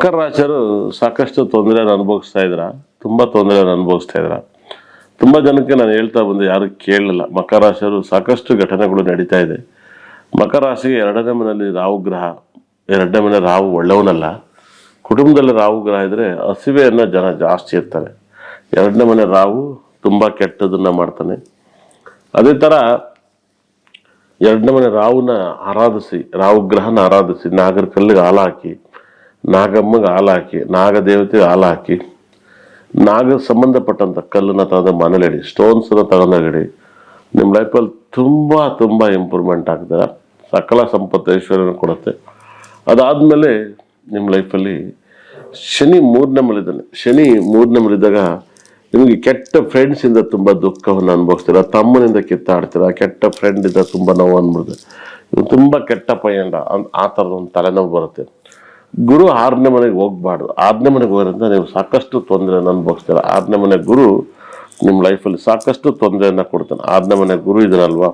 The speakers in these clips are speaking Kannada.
ಮಕರ ರಾಶಿಯವರು ಸಾಕಷ್ಟು ತೊಂದರೆಯನ್ನು ಅನುಭವಿಸ್ತಾ ಇದ್ರ, ತುಂಬಾ ತೊಂದರೆಯನ್ನು ಅನುಭವಿಸ್ತಾ ಇದ್ರ. ತುಂಬಾ ಜನಕ್ಕೆ ನಾನು ಹೇಳ್ತಾ ಬಂದೆ, ಯಾರು ಕೇಳಲಿಲ್ಲ. ಮಕರ ರಾಶಿಯವರು ಸಾಕಷ್ಟು ಘಟನೆಗಳು ನಡೀತಾ ಇದೆ. ಮಕರ ರಾಶಿಗೆ 2ನೇ ಮನೆಯಲ್ಲಿ ರಾಹು ಗ್ರಹ. 2ನೇ ಮನೆ ರಾಹು ಒಳ್ಳೆಯವನಲ್ಲ. ಕುಟುಂಬದಲ್ಲಿ ರಾಹು ಗ್ರಹ ಇದ್ರೆ ಹಸಿವೆಯನ್ನ ಜನ ಜಾಸ್ತಿ ಇರ್ತಾರೆ. 2ನೇ ಮನೆ ರಾಹು ತುಂಬಾ ಕೆಟ್ಟದನ್ನ ಮಾಡ್ತಾನೆ. ಅದೇ ತರ 2ನೇ ಮನೆ ರಾಹುನ ಆರಾಧಿಸಿ, ರಾಹು ಗ್ರಹನ ಆರಾಧಿಸಿ, ನಾಗರ ಕಲ್ಲಿಗೆ ಹಾಲು ಹಾಕಿ, ನಾಗಮ್ಮಗೆ ಹಾಲು ಹಾಕಿ, ನಾಗ ದೇವತೆಗೆ ಹಾಲು ಹಾಕಿ, ನಾಗ ಸಂಬಂಧಪಟ್ಟಂತ ಕಲ್ಲನ್ನ ತಗೊಂಡು ಮನೇಲಿ ಇಡಿ, ಸ್ಟೋನ್ಸ್ ತಗೊಂಡೋಗಿಡಿ. ನಿಮ್ಮ ಲೈಫಲ್ಲಿ ತುಂಬಾ ಇಂಪ್ರೂವ್ಮೆಂಟ್ ಆಗ್ತದೆ. ಸಕಲ ಸಂಪತ್ತು ಐಶ್ವರ್ಯನ ಕೊಡುತ್ತೆ. ಅದಾದ್ಮೇಲೆ ನಿಮ್ಮ ಲೈಫಲ್ಲಿ ಶನಿ 3ನೇ ಮನೆಯಿದ್ದಾನೆ. ಶನಿ 3ನೇ ಮನೆಯಿದ್ದಾಗ ನಿಮಗೆ ಕೆಟ್ಟ ಫ್ರೆಂಡ್ಸ್ ಇಂದ ತುಂಬಾ ದುಃಖವನ್ನು ಅನುಭವಿಸ್ತೀರ. ತಮ್ಮನಿಂದ ಕಿತ್ತಾಡ್ತೀರ. ಕೆಟ್ಟ ಫ್ರೆಂಡ್ ಇಂದ ತುಂಬಾ ನೋವು ಅನ್ಬಿಡುತ್ತೆ. ಇವು ತುಂಬಾ ಕೆಟ್ಟ ಪಯಂಡ ಆ ಥರದ ಒಂದು ತಲೆನೋವು ಬರುತ್ತೆ. ಗುರು 6ನೇ ಮನೆಗೆ ಹೋಗ್ಬಾರ್ದು. 6ನೇ ಮನೆಗೆ ಹೋಗೋದ್ರಿಂದ ನೀವು ಸಾಕಷ್ಟು ತೊಂದರೆಯನ್ನು ಅನುಭವಿಸ್ತೀರ. 6ನೇ ಮನೆ ಗುರು ನಿಮ್ಮ ಲೈಫಲ್ಲಿ ಸಾಕಷ್ಟು ತೊಂದರೆಯನ್ನ ಕೊಡ್ತಾನೆ. 6ನೇ ಮನೆ ಗುರು ಇದನ್ನಲ್ವಾ,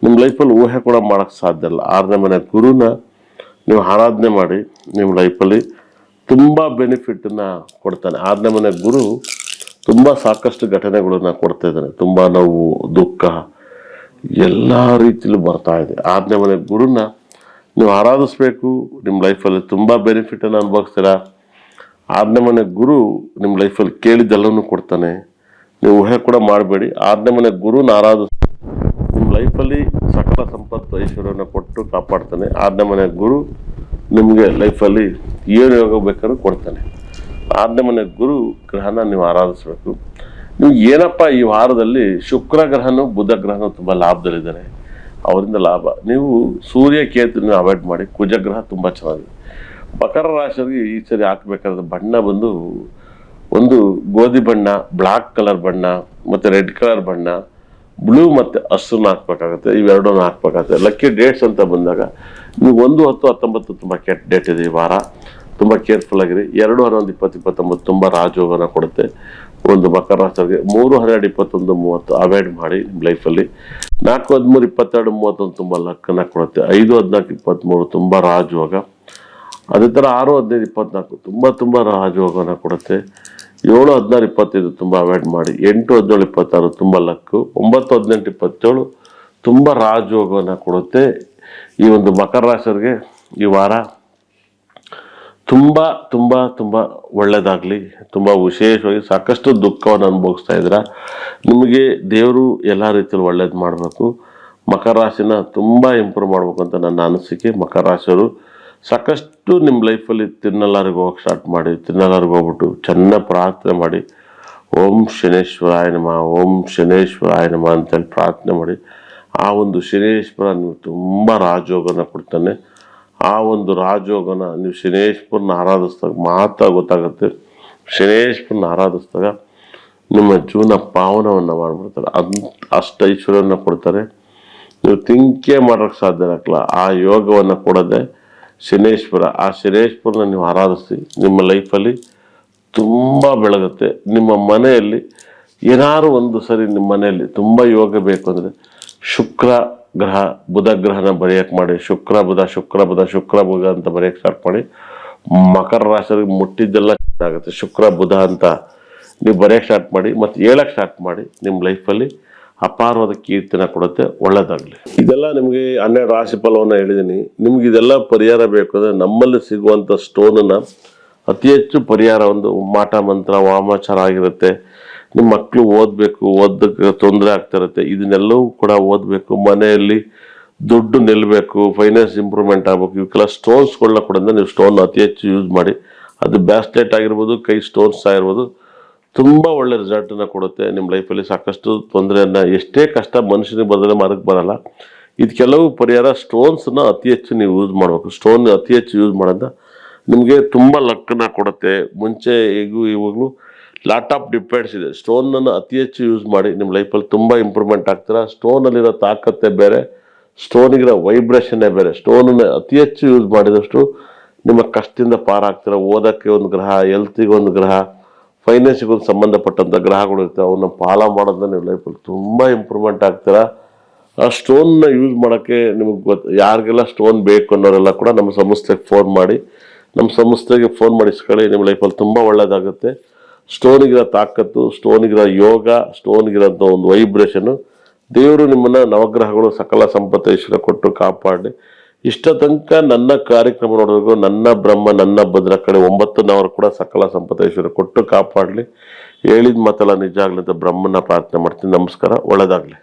ನಿಮ್ಮ ಲೈಫಲ್ಲಿ ಊಹೆ ಕೂಡ ಮಾಡಕ್ ಸಾಧ್ಯ ಇಲ್ಲ. 6ನೇ ಮನೆ ಗುರುನ ನೀವು ಆರಾಧನೆ ಮಾಡಿ, ನಿಮ್ಮ ಲೈಫಲ್ಲಿ ತುಂಬಾ ಬೆನಿಫಿಟ್ನ ಕೊಡ್ತಾನೆ. 6ನೇ ಮನೆ ಗುರು ತುಂಬಾ ಸಾಕಷ್ಟು ಘಟನೆಗಳನ್ನ ಕೊಡ್ತಾ ಇದ್ದಾನೆ. ತುಂಬಾ ನೋವು, ದುಃಖ ಎಲ್ಲಾ ರೀತಿಲೂ ಬರ್ತಾ ಇದೆ. 6ನೇ ಮನೆ ಗುರುನ ನೀವು ಆರಾಧಿಸ್ಬೇಕು. ನಿಮ್ಮ ಲೈಫಲ್ಲಿ ತುಂಬಾ ಬೆನಿಫಿಟ್ ಅನ್ನು ಅನುಭವಿಸ್ತೀರಾ. 6ನೇ ಮನೆ ಗುರು ನಿಮ್ಮ ಲೈಫಲ್ಲಿ ಕೇಳಿದ್ದೆಲ್ಲವನ್ನೂ ಕೊಡ್ತಾನೆ. ನೀವು ಊಹೆ ಕೂಡ ಮಾಡಬೇಡಿ. 6ನೇ ಮನೆ ಗುರುನ ಆರಾಧಿಸ್ ನಿಮ್ಮ ಲೈಫಲ್ಲಿ ಸಕಲ ಸಂಪತ್ತು ಐಶ್ವರ್ಯವನ್ನು ಕೊಟ್ಟು ಕಾಪಾಡ್ತಾನೆ. 6ನೇ ಮನೆ ಗುರು ನಿಮಗೆ ಲೈಫಲ್ಲಿ ಏನು ಯೋಗ ಬೇಕಾದ್ರೂ ಕೊಡ್ತಾನೆ. 6ನೇ ಮನೆ ಗುರು ಗ್ರಹನ ನೀವು ಆರಾಧಿಸ್ಬೇಕು. ನೀವು ಏನಪ್ಪ ಈ ವಾರದಲ್ಲಿ ಶುಕ್ರ ಗ್ರಹನು ಬುಧ ಗ್ರಹನು ತುಂಬಾ ಲಾಭದಲ್ಲಿದ್ದಾರೆ, ಅವರಿಂದ ಲಾಭ. ನೀವು ಸೂರ್ಯ ಕೇತುನ ಅವಾಯ್ಡ್ ಮಾಡಿ. ಕುಜಗ್ರಹ ತುಂಬಾ ಚೆನ್ನಾಗಿದೆ. ಮಕರ ರಾಶಿಯವರಿಗೆ ಈ ಸರಿ ಹಾಕ್ಬೇಕಾದ ಬಣ್ಣ ಬಂದು ಒಂದು ಗೋಧಿ ಬಣ್ಣ, ಬ್ಲಾಕ್ ಕಲರ್ ಬಣ್ಣ, ಮತ್ತೆ ರೆಡ್ ಕಲರ್ ಬಣ್ಣ, ಬ್ಲೂ ಮತ್ತೆ ಹಸುನ ಹಾಕ್ಬೇಕಾಗತ್ತೆ. ಇವೆರಡನ್ನ ಹಾಕ್ಬೇಕಾಗತ್ತೆ. ಲಕ್ಕಿ ಡೇಟ್ಸ್ ಅಂತ ಬಂದಾಗ ನೀವು 1, 10, 19 ತುಂಬಾ ಕೆಟ್ಟ ಡೇಟ್ ಇದೆ ಈ ವಾರ. ತುಂಬಾ ಕೇರ್ಫುಲ್ ಆಗಿರಿ. 2, 11, 20, 29 ತುಂಬಾ ರಾಜಯೋಗನ ಕೊಡುತ್ತೆ ಒಂದು ಮಕರ ರಾಶಿಯವರಿಗೆ. 3, 12, 21, 30 ಅವಾಯ್ಡ್ ಮಾಡಿ ನಿಮ್ಮ ಲೈಫಲ್ಲಿ. 4, 13, 22, 31 ತುಂಬಾ ಲಕ್ಕನ್ನ ಕೊಡುತ್ತೆ. 5, 14, 23 ತುಂಬಾ ರಾಜಯೋಗ. ಅದೇ ತರ 6, 15, 24 ತುಂಬಾ ರಾಜಯೋಗನ ಕೊಡುತ್ತೆ. 7, 16, 25 ತುಂಬಾ ಅವಾಯ್ಡ್ ಮಾಡಿ. 8, 17, 26 ತುಂಬಾ ಲಕ್ಕು. 9, 18, 27 ತುಂಬಾ ರಾಜಯೋಗನ ಕೊಡುತ್ತೆ. ಈ ಒಂದು ಮಕರ ರಾಶಿಯವರಿಗೆ ಈ ವಾರ ತುಂಬಾ ಒಳ್ಳೇದಾಗ್ಲಿ. ತುಂಬಾ ವಿಶೇಷವಾಗಿ ಸಾಕಷ್ಟು ದುಃಖವನ್ನು ಅನುಭವಿಸ್ತಾ ಇದ್ರ. ನಿಮಗೆ ದೇವರು ಎಲ್ಲಾ ರೀತಿಯಲ್ಲಿ ಒಳ್ಳೇದು ಮಾಡಬೇಕು. ಮಕರ ರಾಶಿನ ತುಂಬಾ ಇಂಪ್ರೂವ್ ಮಾಡ್ಬೇಕು ಅಂತ ನನ್ನ ಅನಿಸಿಕೆ. ಮಕರ ರಾಶಿಯವರು ಸಾಕಷ್ಟು ನಿಮ್ಮ ಲೈಫಲ್ಲಿ ತಿರುನಲ್ಲಾರಿಗೆ ಹೋಗಕ್ಕೆ ಸ್ಟಾರ್ಟ್ ಮಾಡಿ. ತಿರುನಲ್ಲಾರಿಗೆ ಹೋಗ್ಬಿಟ್ಟು ಚೆನ್ನಾಗಿ ಪ್ರಾರ್ಥನೆ ಮಾಡಿ, ಓಂ ಶನೇಶ್ವರಾಯ ನಮಃ, ಓಂ ಶನೇಶ್ವರಾಯ ನಮಃ ಅಂತೇಳಿ ಪ್ರಾರ್ಥನೆ ಮಾಡಿ. ಆ ಒಂದು ಶನೇಶ್ವರ ನೀವು ತುಂಬಾ ರಾಜಯೋಗನ ಕೊಡ್ತಾನೆ. ಆ ಒಂದು ರಾಜಯೋಗನ ನೀವು ಶನೇಶ್ವರನ ಆರಾಧಿಸಿದಾಗ ಮಾತ್ರ ಗೊತ್ತಾಗುತ್ತೆ. ಶನೇಶ್ವರನ ಆರಾಧಿಸಿದಾಗ ನಿಮ್ಮ ಜೀವನ ಪಾವನವನ್ನ ಮಾಡ್ಬಿಡ್ತಾರೆ. ಅಷ್ಟು ಐಶ್ವರ್ಯವನ್ನ ಕೊಡ್ತಾರೆ. ನೀವು ತಿಂಕೆ ಮಾಡೋಕ್ಕೆ ಸಾಧ್ಯ ಆಗಲ್ಲ. ಆ ಯೋಗವನ್ನ ಕೊಡದೆ ಶನೇಶ್ವರ. ಆ ಶನೇಶ್ವರನ ನೀವು ಆರಾಧಿಸಿ, ನಿಮ್ಮ ಲೈಫಲ್ಲಿ ತುಂಬಾ ಬೆಳಗುತ್ತೆ. ನಿಮ್ಮ ಮನೆಯಲ್ಲಿ ಏನಾದ್ರು ಒಂದು ಸರಿ ನಿಮ್ಮ ಮನೆಯಲ್ಲಿ ತುಂಬಾ ಯೋಗ ಬೇಕು ಅಂದ್ರೆ ಶುಕ್ರ ಗ್ರಹ, ಬುಧ ಗ್ರಹನ ಬರೆಯಕ್ಕೆ ಮಾಡಿ. ಶುಕ್ರ ಬುಧ ಅಂತ ಬರೆಯಕ್ಕೆ ಸ್ಟಾರ್ಟ್ ಮಾಡಿ. ಮಕರ ರಾಶಿಯವರಿಗೆ ಮುಟ್ಟಿದ್ದೆಲ್ಲ ಆಗುತ್ತೆ. ಶುಕ್ರ ಬುಧ ಅಂತ ನೀವು ಬರೆಯಕ್ಕೆ ಸ್ಟಾರ್ಟ್ ಮಾಡಿ, ಮತ್ತೆ ಹೇಳಕ್ಕೆ ಸ್ಟಾರ್ಟ್ ಮಾಡಿ. ನಿಮ್ಮ ಲೈಫಲ್ಲಿ ಅಪಾರವಾದ ಕೀರ್ತಿನ ಕೊಡುತ್ತೆ. ಒಳ್ಳೇದಾಗ್ಲಿ. ಇದೆಲ್ಲ ನಿಮಗೆ 12 ರಾಶಿ ಫಲವನ್ನ ಹೇಳಿದೀನಿ. ನಿಮ್ಗೆ ಇದೆಲ್ಲ ಪರಿಹಾರ ಬೇಕು ಅಂದ್ರೆ ನಮ್ಮಲ್ಲಿ ಸಿಗುವಂತ ಸ್ಟೋನನ್ನ ಅತಿ ಹೆಚ್ಚು ಪರಿಹಾರ ಒಂದು ಮಾಟ ಮಂತ್ರ, ವಾಮಾಚಾರ ಆಗಿರುತ್ತೆ. ನಿಮ್ಮ ಮಕ್ಕಳು ಓದಕ್ಕೆ ತೊಂದರೆ ಆಗ್ತಾ ಇರುತ್ತೆ. ಇದನ್ನೆಲ್ಲವೂ ಕೂಡ ಓದಬೇಕು. ಮನೆಯಲ್ಲಿ ದುಡ್ಡು ನಿಲ್ಲಬೇಕು, ಫೈನಾನ್ಸ್ ಇಂಪ್ರೂವ್ಮೆಂಟ್ ಆಗಬೇಕು. ಇವಕ್ಕೆಲ್ಲ ಸ್ಟೋನ್ಸ್ಗಳನ್ನ ಕೊಡೋದ್ರೆ ನೀವು ಸ್ಟೋನ್ ಅತಿ ಹೆಚ್ಚು ಯೂಸ್ ಮಾಡಿ. ಅದು ಬ್ಯಾಸ್ಲೆಟ್ ಆಗಿರ್ಬೋದು, ಕೈ ಸ್ಟೋನ್ಸ್ ಆಗಿರ್ಬೋದು, ತುಂಬಾ ಒಳ್ಳೆ ರಿಸಲ್ಟನ್ನ ಕೊಡುತ್ತೆ. ನಿಮ್ಮ ಲೈಫಲ್ಲಿ ಸಾಕಷ್ಟು ತೊಂದರೆಯನ್ನ, ಎಷ್ಟೇ ಕಷ್ಟ ಮನುಷ್ಯನಿಗೆ ಬದಲೇ ಮಾರಕ್ಕೆ ಬರಲ್ಲ. ಇದು ಕೆಲವು ಪರಿಹಾರ. ಸ್ಟೋನ್ಸ್ನ ಅತಿ ಹೆಚ್ಚು ನೀವು ಯೂಸ್ ಮಾಡಬೇಕು. ಸ್ಟೋನ್ ಅತಿ ಹೆಚ್ಚು ಯೂಸ್ ಮಾಡೋದ್ರಿಂದ ನಿಮಗೆ ತುಂಬಾ ಲಕ್ಕನ್ನ ಕೊಡುತ್ತೆ. ಮುಂಚೆ ಇವಾಗಲೂ ಲಾಟ್ ಆಫ್ ಡಿಪೆಂಡ್ಸ್ ಇದೆ. ಸ್ಟೋನನ್ನು ಅತಿ ಹೆಚ್ಚು ಯೂಸ್ ಮಾಡಿ. ನಿಮ್ಮ ಲೈಫಲ್ಲಿ ತುಂಬಾ ಇಂಪ್ರೂವ್ಮೆಂಟ್ ಆಗ್ತೀರಾ. ಸ್ಟೋನಲ್ಲಿರೋ ತಾಕತ್ತೇ ಬೇರೆ, ಸ್ಟೋನಿಗಿರೋ ವೈಬ್ರೇಷನ್ನೇ ಬೇರೆ. ಸ್ಟೋನನ್ನು ಅತಿ ಹೆಚ್ಚು ಯೂಸ್ ಮಾಡಿದಷ್ಟು ನಿಮ್ಮ ಕಷ್ಟದಿಂದ ಪಾರಾಗ್ತೀರ. ಓದಕ್ಕೆ ಒಂದು ಗ್ರಹ, ಹೆಲ್ತಿಗೆ ಒಂದು ಗ್ರಹ, ಫೈನಾನ್ಸಿಗೆ ಒಂದು ಸಂಬಂಧಪಟ್ಟಂತ ಗ್ರಹಗಳು ಇರ್ತವೆ. ಅವನ್ನ ಫಾಲೋ ಮಾಡೋದ್ರಿಂದ ನಿಮ್ಮ ಲೈಫಲ್ಲಿ ತುಂಬಾ ಇಂಪ್ರೂವ್ಮೆಂಟ್ ಆಗ್ತೀರಾ. ಆ ಸ್ಟೋನ್ನ ಯೂಸ್ ಮಾಡೋಕ್ಕೆ ನಿಮಗೆ ಯಾರಿಗೆಲ್ಲ ಸ್ಟೋನ್ ಬೇಕು ಅನ್ನೋರೆಲ್ಲ ಕೂಡ ನಮ್ಮ ಸಂಸ್ಥೆಗೆ ಫೋನ್ ಮಾಡಿ ನಮ್ಮ ಸಂಸ್ಥೆಗೆ ಫೋನ್ ಮಾಡಿಸ್ಕೊಳ್ಳಿ, ನಿಮ್ಮ ಲೈಫಲ್ಲಿ ತುಂಬ ಒಳ್ಳೆಯದಾಗುತ್ತೆ. ಸ್ಟೋನಿಗಿರೋ ತಾಕತ್ತು, ಸ್ಟೋನಿಗಿರೋ ಯೋಗ, ಸ್ಟೋನಿಗಿರೋಂಥ ಒಂದು ವೈಬ್ರೇಷನು, ದೇವರು ನಿಮ್ಮನ್ನು ನವಗ್ರಹಗಳು ಸಕಲ ಸಂಪತ್ತು ಐಶ್ವರ್ಯ ಕೊಟ್ಟು ಕಾಪಾಡಿ. ಇಷ್ಟ ತನಕ ನನ್ನ ಕಾರ್ಯಕ್ರಮ ನೋಡೋದು ನನ್ನ ಬ್ರಹ್ಮ ನನ್ನ ಭದ್ರ ಕಡೆ 9 ಕೂಡ ಸಕಲ ಸಂಪತ್ತು ಐಶ್ವರ್ಯ ಕೊಟ್ಟು ಕಾಪಾಡಲಿ. ಹೇಳಿದ ಮಾತೆಲ್ಲ ನಿಜ ಆಗಲಿ ಅಂತ ಬ್ರಹ್ಮನ ಪ್ರಾರ್ಥನೆ ಮಾಡ್ತೀನಿ. ನಮಸ್ಕಾರ, ಒಳ್ಳೆಯದಾಗಲಿ.